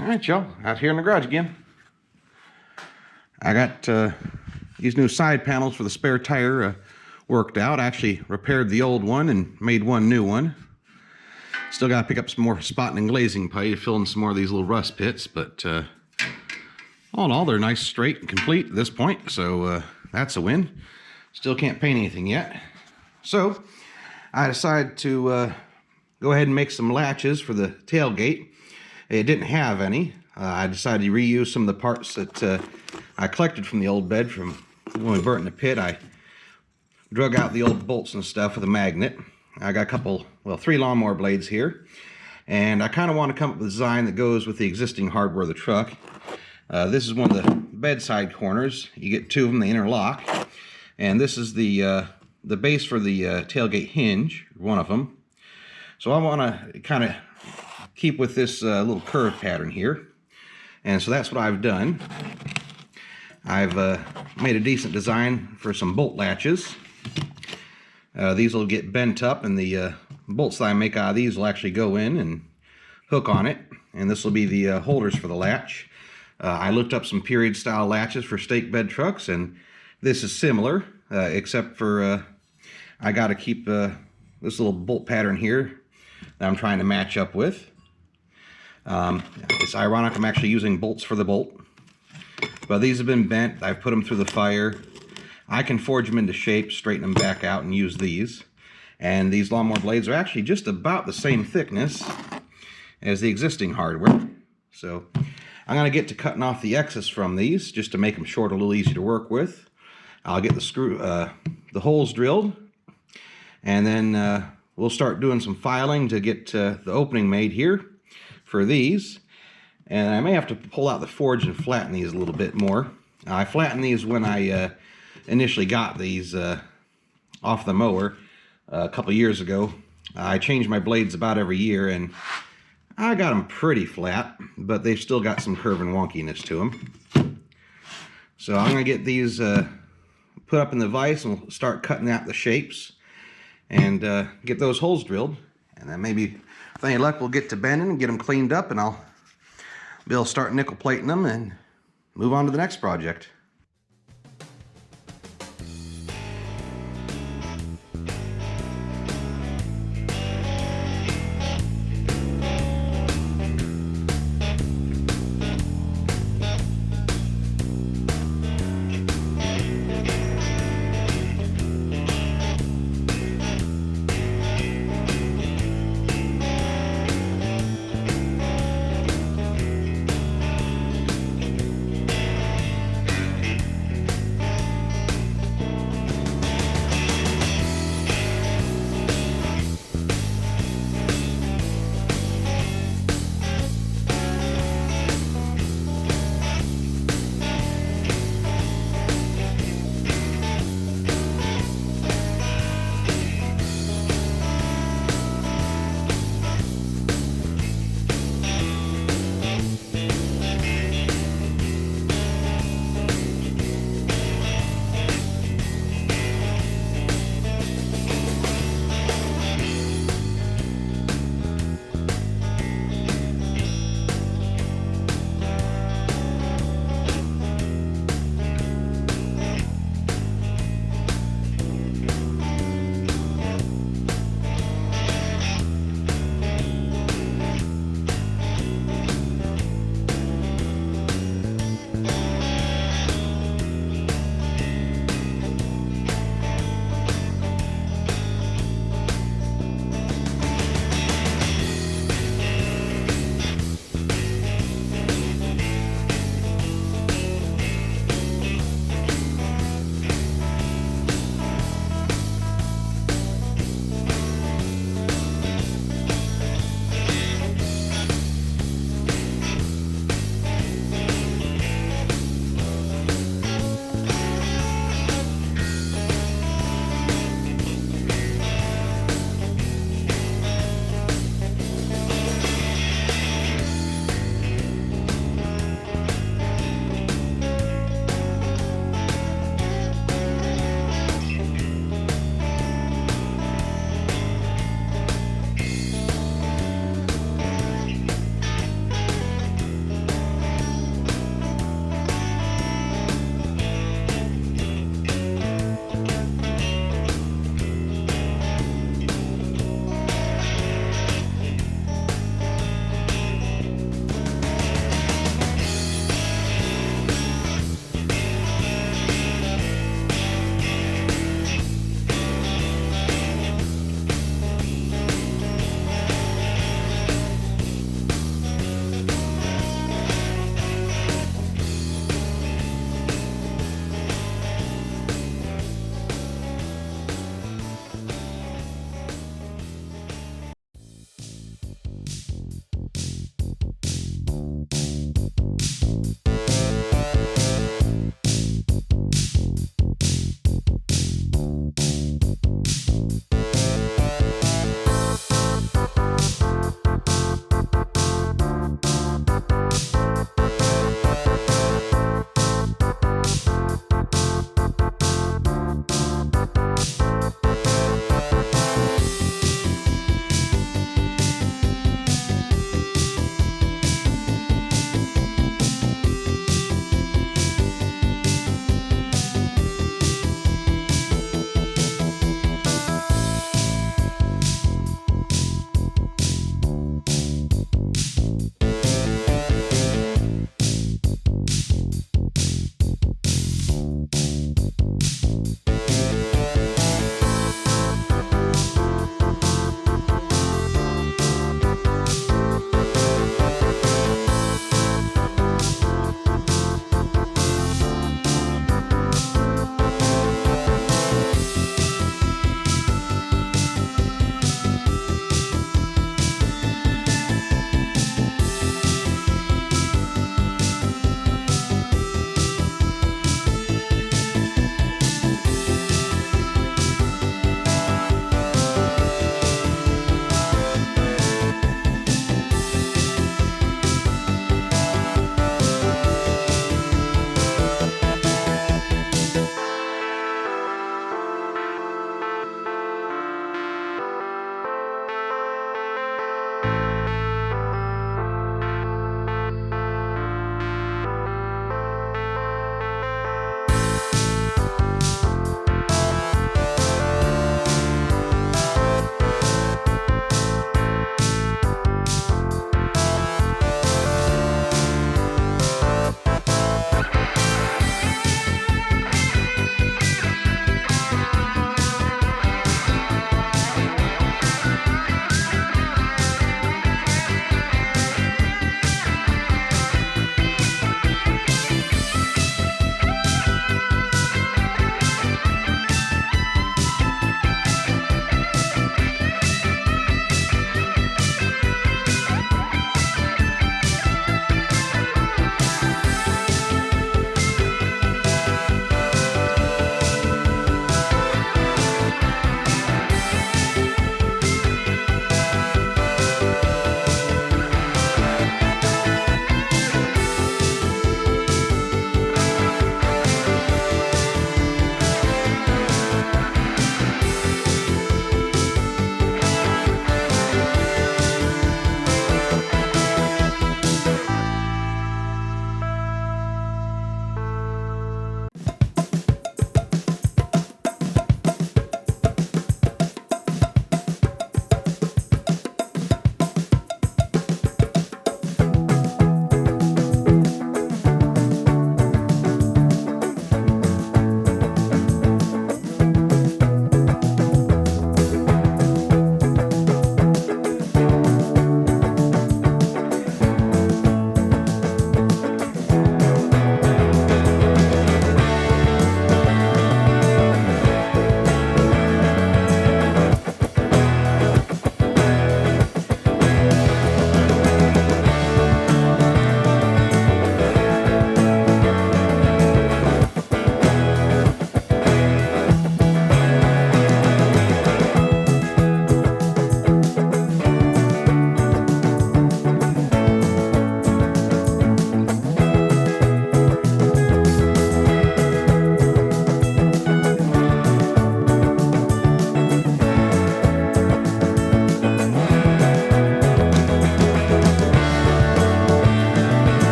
Alright, y'all, out here in the garage again. I got these new side panels for the spare tire worked out. I actually repaired the old one and made one new one. Still got to pick up some more spotting and glazing putty to fill in some more of these little rust pits, but all in all, they're nice, straight, and complete at this point, so that's a win. Still can't paint anything yet. So I decided to go ahead and make some latches for the tailgate. It didn't have any. I decided to reuse some of the parts that I collected from the old bed from when we burnt in the pit. I drug out the old bolts and stuff with a magnet. I got a couple, well, 3 lawnmower blades here. And I kind of want to come up with a design that goes with the existing hardware of the truck. This is one of the bedside corners. You get 2 of them, they interlock. And this is the base for the tailgate hinge, one of them. So I want to kind of keep with this little curve pattern here. And so that's what I've done. I've made a decent design for some bolt latches. These will get bent up, and the bolts that I make out of these will actually go in and hook on it. And this will be the holders for the latch. I looked up some period style latches for Stakebed trucks, and this is similar, except for I got to keep this little bolt pattern here that I'm trying to match up with. It's ironic I'm actually using bolts for the bolt, but these have been bent. I've put them through the fire. I can forge them into shape, straighten them back out, and use these. And these lawnmower blades are actually just about the same thickness as the existing hardware. So I'm going to get to cutting off the excess from these just to make them short, a little easy to work with. I'll get the holes drilled, and then we'll start doing some filing to get the opening made here for these. And I may have to pull out the forge and flatten these a little bit more. I flattened these when I initially got these off the mower a couple years ago. I change my blades about every year, and I got them pretty flat, but they've still got some curve and wonkiness to them. So I'm going to get these put up in the vise, and we'll start cutting out the shapes and get those holes drilled. And then maybe, with any luck, we'll get to bending and get them cleaned up, and I'll be able to start nickel plating them and move on to the next project.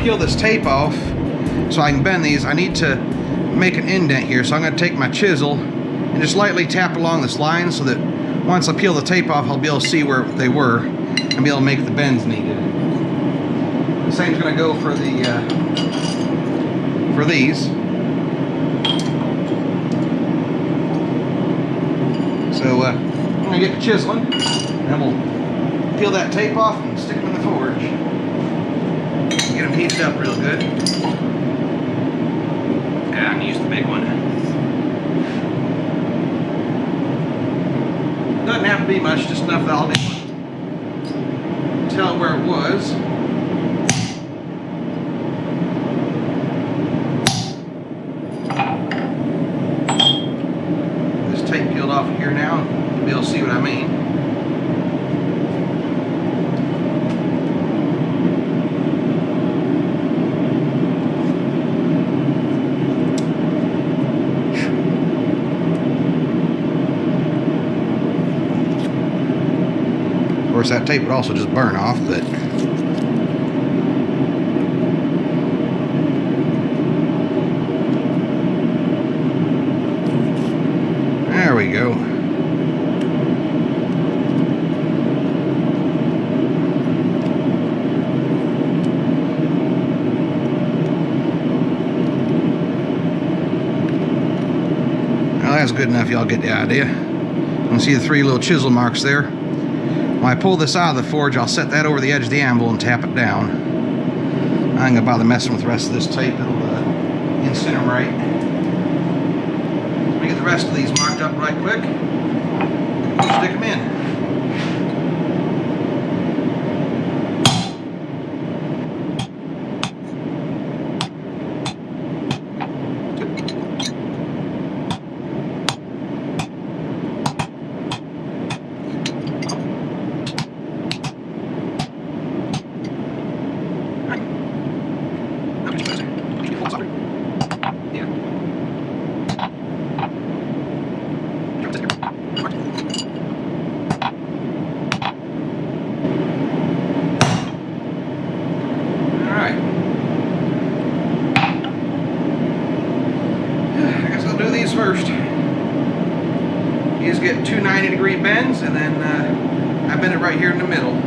peel this tape off so I can bend these, I need to make an indent here. So I'm going to take my chisel and just lightly tap along this line so that once I peel the tape off, I'll be able to see where they were and be able to make the bends needed. The same's going to go for the for these. So I'm going to get the chiseling and we'll peel that tape off and stick them in the forge. Get them heated up real good. Yeah, I'm going to use the big one. Doesn't have to be much, just enough that I'll be able to tell where it was. This tape peeled off here now, you'll be able to see what I mean. Of course, that tape would also just burn off, but there we go. Well, that's good enough. Y'all get the idea. You can see the 3 little chisel marks there. When I pull this out of the forge, I'll set that over the edge of the anvil and tap it down. I ain't gonna bother messing with the rest of this tape. It'll incinerate. Let me get the rest of these marked up right quick. We'll stick them in. First, you just get 2 90-degree bends, and then I bend it right here in the middle.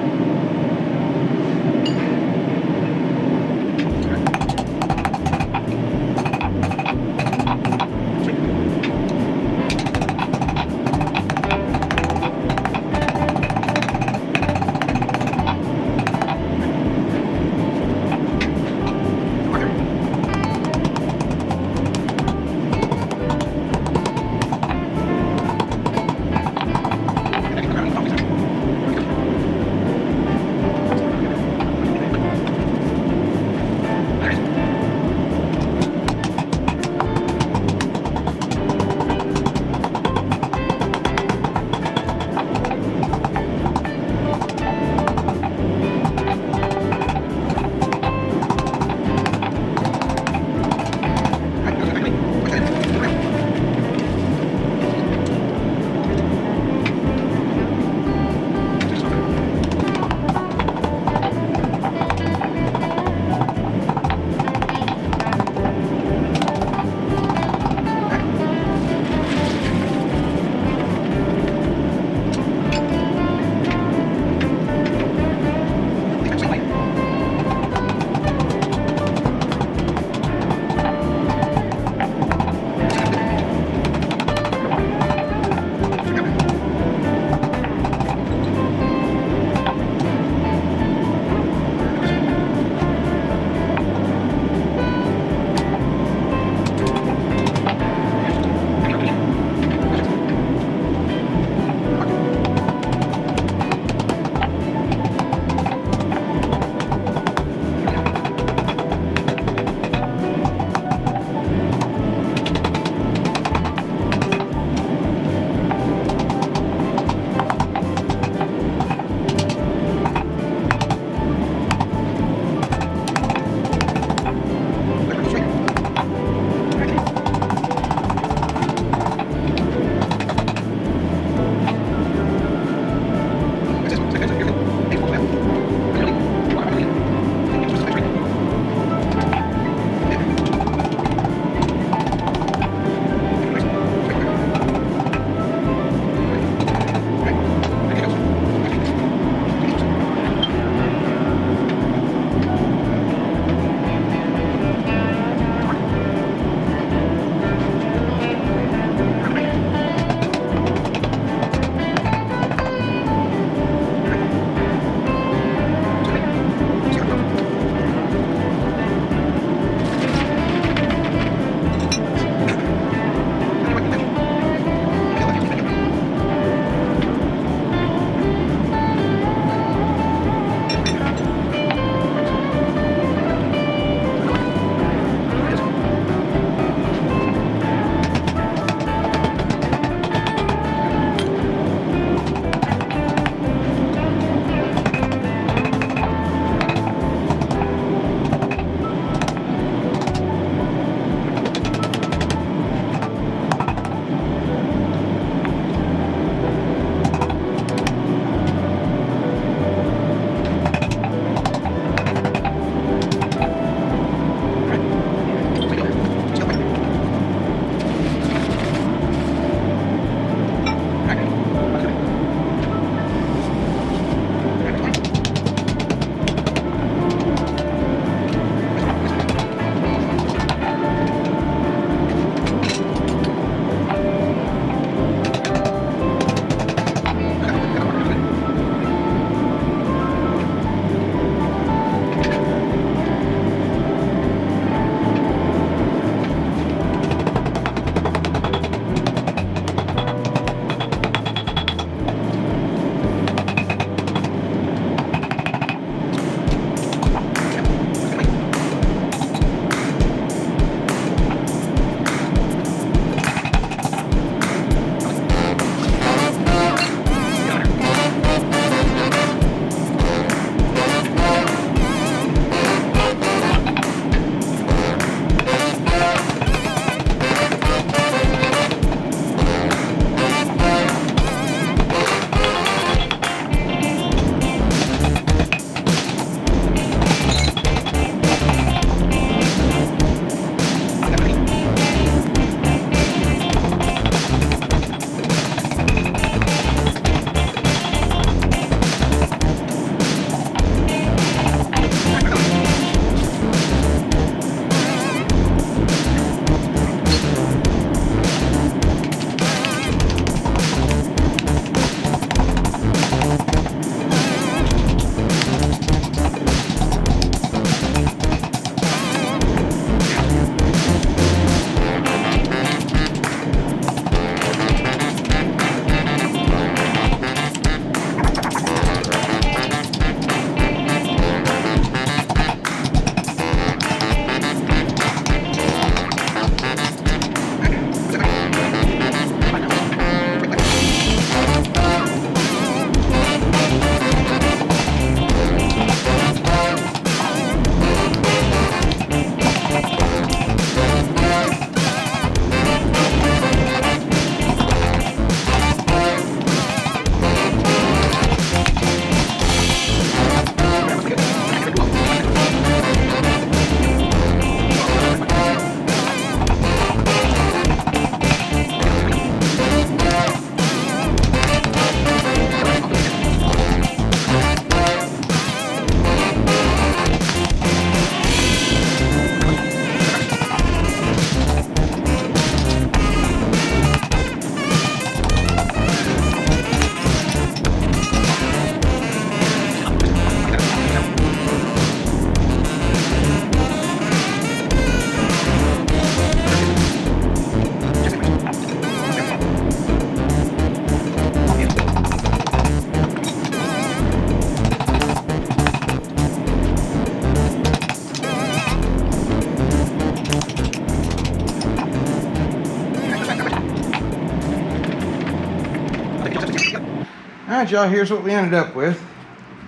Alright, y'all, here's what we ended up with.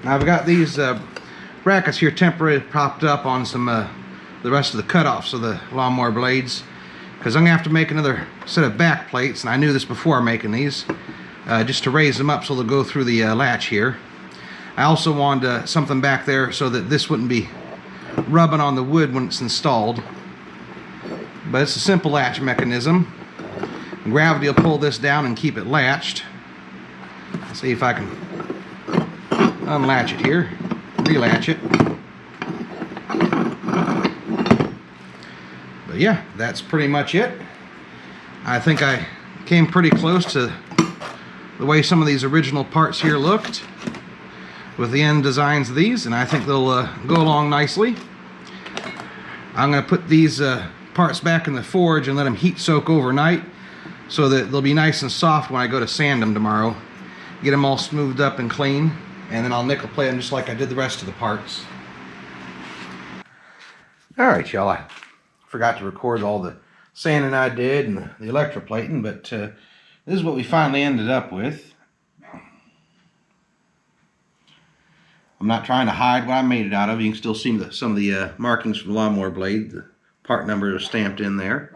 Now, I've got these brackets here temporarily propped up on some the rest of the cutoffs of the lawnmower blades, because I'm going to have to make another set of back plates, and I knew this before making these, just to raise them up so they'll go through the latch here. I also wanted something back there so that this wouldn't be rubbing on the wood when it's installed. But it's a simple latch mechanism. Gravity will pull this down and keep it latched. Let's see if I can unlatch it here, relatch it. But yeah, that's pretty much it. I think I came pretty close to the way some of these original parts here looked with the end designs of these, and I think they'll go along nicely. I'm going to put these parts back in the forge and let them heat soak overnight so that they'll be nice and soft when I go to sand them tomorrow. Get them all smoothed up and clean, and then I'll nickel plate them just like I did the rest of the parts. Alright, y'all, I forgot to record all the sanding I did and the electroplating, but this is what we finally ended up with. I'm not trying to hide what I made it out of. You can still see some of the markings from the lawnmower blade. The part number is stamped in there.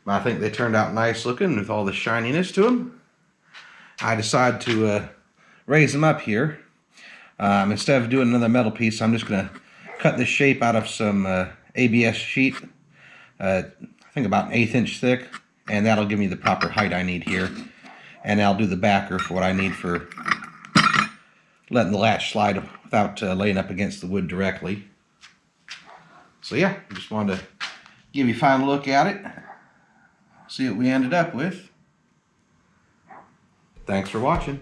But I think they turned out nice looking with all the shininess to them. I decided to raise them up here. Instead of doing another metal piece, I'm just going to cut this shape out of some ABS sheet. I think about 1/8 inch thick. And that'll give me the proper height I need here. And I'll do the backer for what I need for letting the latch slide without laying up against the wood directly. So yeah, I just wanted to give you a final look at it. See what we ended up with. Thanks for watching.